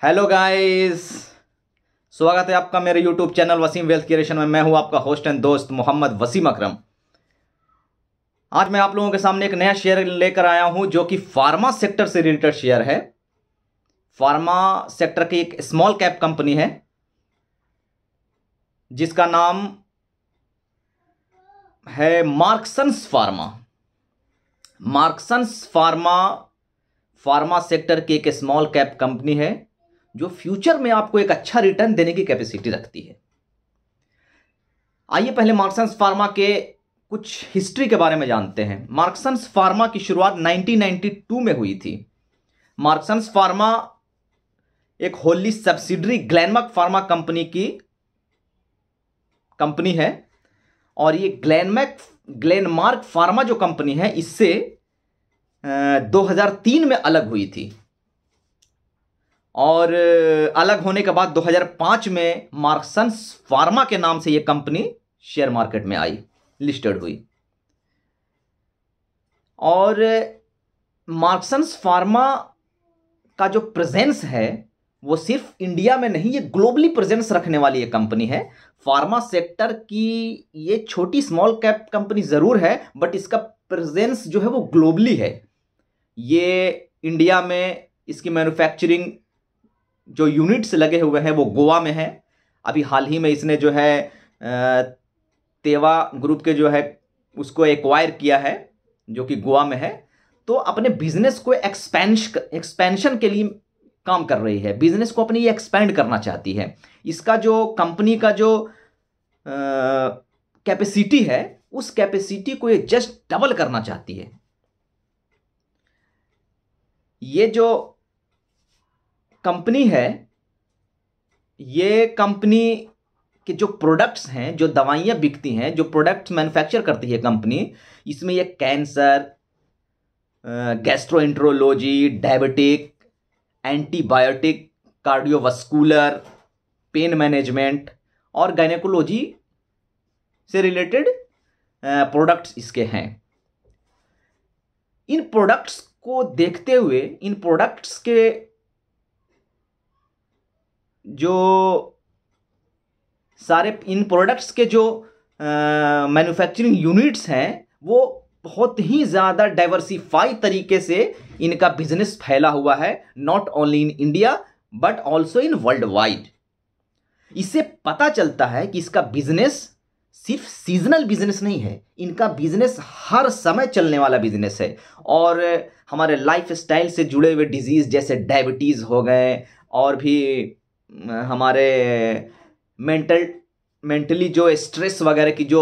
Hello guys, स्वागत है आपका मेरे YouTube channel Waseem wealth creation में। मैं हूं आपका होस्ट एंड दोस्त मोहम्मद वसीम अकरम। आज मैं आप लोगों के सामने एक नया शेयर लेकर आया हूं जो कि फार्मा सेक्टर से रिलेटेड शेयर है। फार्मा सेक्टर की एक स्मॉल कैप कंपनी है जिसका नाम है मार्क्संस फार्मा। मार्क्संस फार्मा फार्मा सेक्टर की एक स्मॉल कैप कंपनी है जो फ्यूचर में आपको एक अच्छा रिटर्न देने की कैपेसिटी रखती है। आइए पहले मार्क्संस फार्मा के कुछ हिस्ट्री के बारे में जानते हैं। मार्क्संस फार्मा की शुरुआत 1992 में हुई थी। मार्क्संस फार्मा एक Holi subsidiary Glenmark pharma company की कंपनी है और ये ग्लेनमार्क फार्मा जो कंपनी है इससे 2003 में अलग हुई थी और अलग होने के बाद 2005 में मार्क्संस फार्मा के नाम से यह कंपनी शेयर मार्केट में आई, लिस्टेड हुई। और मार्क्संस फार्मा का जो प्रेजेंस है वो सिर्फ इंडिया में नहीं, ये ग्लोबली प्रेजेंस रखने वाली ये कंपनी है। फार्मा सेक्टर की ये छोटी स्मॉल कैप कंपनी जरूर है बट इसका प्रेजेंस जो है वो ग्लोबली है। ये इंडिया में इसकी मैन्युफैक्चरिंग जो यूनिट्स लगे हुए हैं वो गोवा में है। अभी हाल ही में इसने जो है तेवा ग्रुप के जो है उसको एक्वायर किया है जो कि गोवा में है। तो अपने बिजनेस को एक्सपेंशन के लिए काम कर रही है, बिजनेस को अपनी ये एक्सपेंड करना चाहती है। इसका जो कंपनी का जो कैपेसिटी है उस कैपेसिटी को ये जस्ट डबल करना चाहती है। ये जो कंपनी है, ये कंपनी के जो प्रोडक्ट्स हैं, जो दवाइयाँ बिकती हैं, जो प्रोडक्ट्स मैन्युफैक्चर करती है कंपनी, इसमें ये cancer, gastroenterology, diabetic, antibiotic, cardiovascular, pain management और गायनेकोलॉजी से रिलेटेड प्रोडक्ट्स इसके हैं। इन प्रोडक्ट्स को देखते हुए इन प्रोडक्ट्स के जो सारे इन प्रोडक्ट्स के जो मैन्युफैक्चरिंग यूनिट्स हैं वो बहुत ही ज़्यादा डाइवर्सिफाई तरीके से इनका बिजनेस फैला हुआ है, not only in India but also in world wide. इससे पता चलता है कि इसका बिजनेस सिर्फ सीजनल बिजनेस नहीं है, इनका बिजनेस हर समय चलने वाला बिजनेस है। और हमारे लाइफ स्टाइल से जुड़े हुए डिजीज़ जैसे डायबिटीज़ हो गए और भी हमारे मेंटली जो स्ट्रेस वगैरह की जो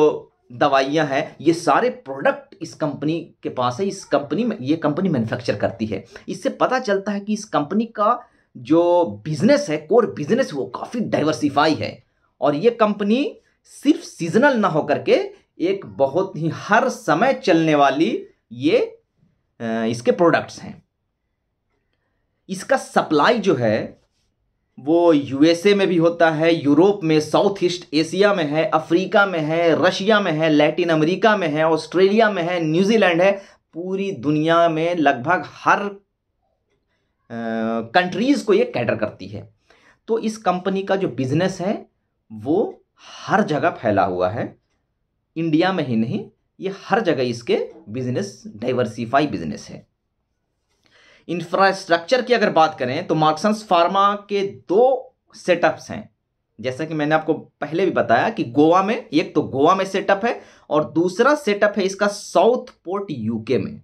दवाइयाँ हैं, ये सारे प्रोडक्ट इस कंपनी के पास है। इस कंपनी में ये कंपनी मैन्युफैक्चर करती है। इससे पता चलता है कि इस कंपनी का जो बिजनेस है, कोर बिजनेस, वो काफ़ी डाइवर्सिफाई है। और ये कंपनी सिर्फ सीजनल ना होकर के एक बहुत ही हर समय चलने वाली ये इसके प्रोडक्ट्स हैं। इसका सप्लाई जो है वो यूएसए में भी होता है, यूरोप में, साउथ ईस्ट एशिया में है, अफ्रीका में है, रशिया में है, लैटिन अमेरिका में है, ऑस्ट्रेलिया में है, न्यूजीलैंड है। पूरी दुनिया में लगभग हर कंट्रीज को ये कैटर करती है। तो इस कंपनी का जो बिजनेस है वो हर जगह फैला हुआ है, इंडिया में ही नहीं, ये हर जगह इसके बिजनेस डाइवर्सिफाई बिजनेस है। इंफ्रास्ट्रक्चर की अगर बात करें तो मार्क्संस फार्मा के दो सेटअप्स हैं। जैसा कि मैंने आपको पहले भी बताया कि गोवा में, एक तो गोवा में सेटअप है और दूसरा सेटअप है इसका साउथ पोर्ट यूके में।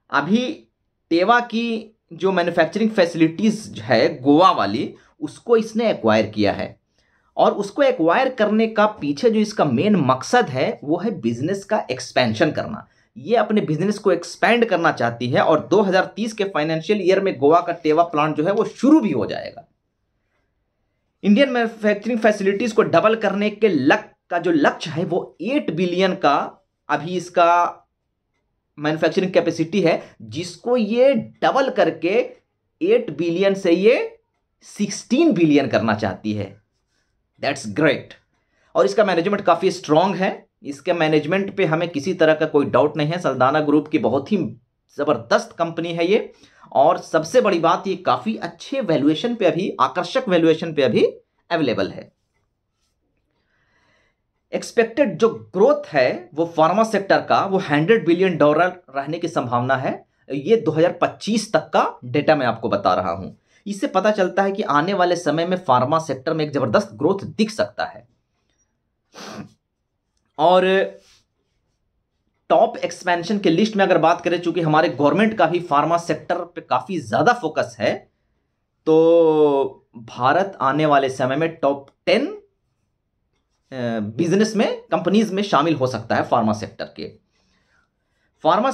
अभी टेवा की जो मैन्युफैक्चरिंग फैसिलिटीज है गोवा वाली, उसको इसने एक्वायर किया है और उसको एक्वायर करने का पीछे जो इसका मेन मकसद है वो है बिजनेस का एक्सपेंशन करना। ये अपने बिजनेस को एक्सपेंड करना चाहती है और 2030 के फाइनेंशियल ईयर में गोवा का टेवा प्लांट जो है वो शुरू भी हो जाएगा। इंडियन मैन्युफैक्चरिंग फैसिलिटीज को डबल करने के का जो लक्ष्य है वो 8 बिलियन का अभी इसका मैन्युफैक्चरिंग कैपेसिटी है, जिसको ये डबल करके 8 बिलियन से ये 16 बिलियन करना चाहती है। That's great. और इसका मैनेजमेंट काफ़ी स्ट्रांग है, इसके मैनेजमेंट पे हमें किसी तरह का कोई डाउट नहीं है। सल्दाना ग्रुप की बहुत ही ज़बरदस्त कंपनी है ये और सबसे बड़ी बात, ये काफी अच्छे वैल्यूएशन पे अभी, आकर्षक वैल्यूएशन पे अभी अवेलेबल है। एक्सपेक्टेड जो ग्रोथ है वो फार्मा सेक्टर का, वो $100 बिलियन रहने की संभावना है। ये 2025 तक का डेटा मैं आपको बता रहा हूं। इससे पता चलता है कि आने वाले समय में फार्मा सेक्टर में एक जबरदस्त ग्रोथ दिख सकता है। और टॉप एक्सपेंशन के लिस्ट में अगर बात करें, चूंकि हमारे गवर्नमेंट का भी फार्मा सेक्टर पे काफी ज्यादा फोकस है, तो भारत आने वाले समय में टॉप 10 बिजनेस में, कंपनीज में शामिल हो सकता है फार्मा सेक्टर के। फार्मा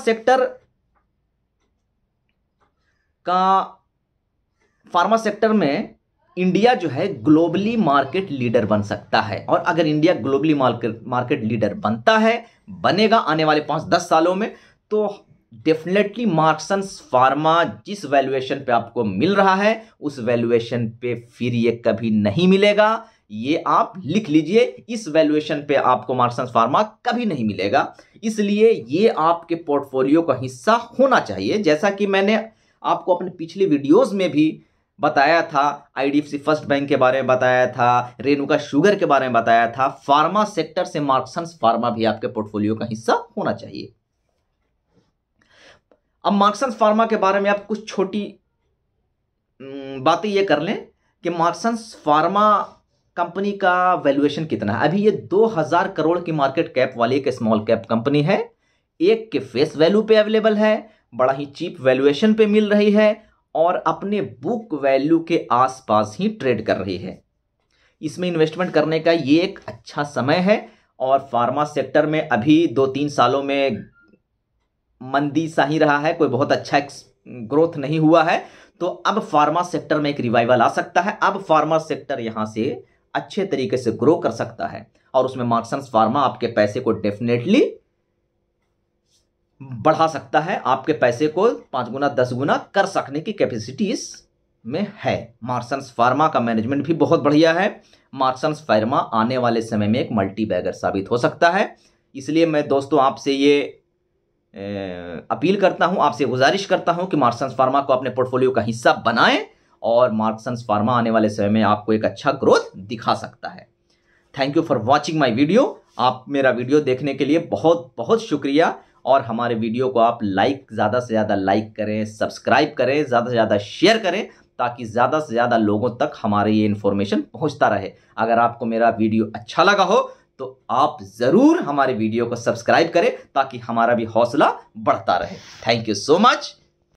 सेक्टर में इंडिया जो है ग्लोबली मार्केट लीडर बन सकता है। और अगर इंडिया ग्लोबली मार्केट लीडर बनता है, बनेगा आने वाले 5-10 सालों में, तो डेफिनेटली मार्क्संस फार्मा जिस वैल्यूएशन पे आपको मिल रहा है उस वैल्यूएशन पे फिर ये कभी नहीं मिलेगा। ये आप लिख लीजिए, इस वैल्यूएशन पे आपको मार्क्संस फार्मा कभी नहीं मिलेगा। इसलिए ये आपके पोर्टफोलियो का हिस्सा होना चाहिए। जैसा कि मैंने आपको अपने पिछले वीडियोस में भी बताया था, IDFC फर्स्ट बैंक के बारे में बताया था, रेणुका शुगर के बारे में बताया था, फार्मा सेक्टर से मार्क्संस फार्मा भी आपके पोर्टफोलियो का हिस्सा होना चाहिए। अब मार्क्संस फार्मा के बारे में आप कुछ छोटी बातें ये कर लें कि मार्क्संस फार्मा कंपनी का वैल्यूएशन कितना है। अभी ये 2000 करोड़ की मार्केट कैप वाली एक स्मॉल कैप कंपनी है। एक के फेस वैल्यू पे अवेलेबल है, बड़ा ही चीप वैल्यूएशन पे मिल रही है और अपने बुक वैल्यू के आसपास ही ट्रेड कर रही है। इसमें इन्वेस्टमेंट करने का ये एक अच्छा समय है। और फार्मा सेक्टर में अभी 2-3 सालों में मंदी सा ही रहा है, कोई बहुत अच्छा ग्रोथ नहीं हुआ है। तो अब फार्मा सेक्टर में एक रिवाइवल आ सकता है। अब फार्मा सेक्टर यहां से अच्छे तरीके से ग्रो कर सकता है और उसमें मार्क्संस फार्मा आपके पैसे को डेफिनेटली बढ़ा सकता है। आपके पैसे को 5 गुना 10 गुना कर सकने की कैपेसिटी इसमें है। मार्क्संस फार्मा का मैनेजमेंट भी बहुत बढ़िया है। मार्क्संस फार्मा आने वाले समय में एक मल्टी बैगर साबित हो सकता है। इसलिए मैं दोस्तों आपसे ये अपील करता हूं, आपसे गुजारिश करता हूं कि मार्क्संस फार्मा को अपने पोर्टफोलियो का हिस्सा बनाएं और मार्क्संस फार्मा आने वाले समय में आपको एक अच्छा ग्रोथ दिखा सकता है। Thank you for watching my video. आप मेरा वीडियो देखने के लिए बहुत बहुत शुक्रिया। और हमारे वीडियो को आप ज़्यादा से ज़्यादा लाइक करें, सब्सक्राइब करें, ज़्यादा से ज़्यादा शेयर करें, ताकि ज़्यादा से ज़्यादा लोगों तक हमारी ये इन्फॉर्मेशन पहुंचता रहे। अगर आपको मेरा वीडियो अच्छा लगा हो तो आप ज़रूर हमारे वीडियो को सब्सक्राइब करें ताकि हमारा भी हौसला बढ़ता रहे। Thank you so much.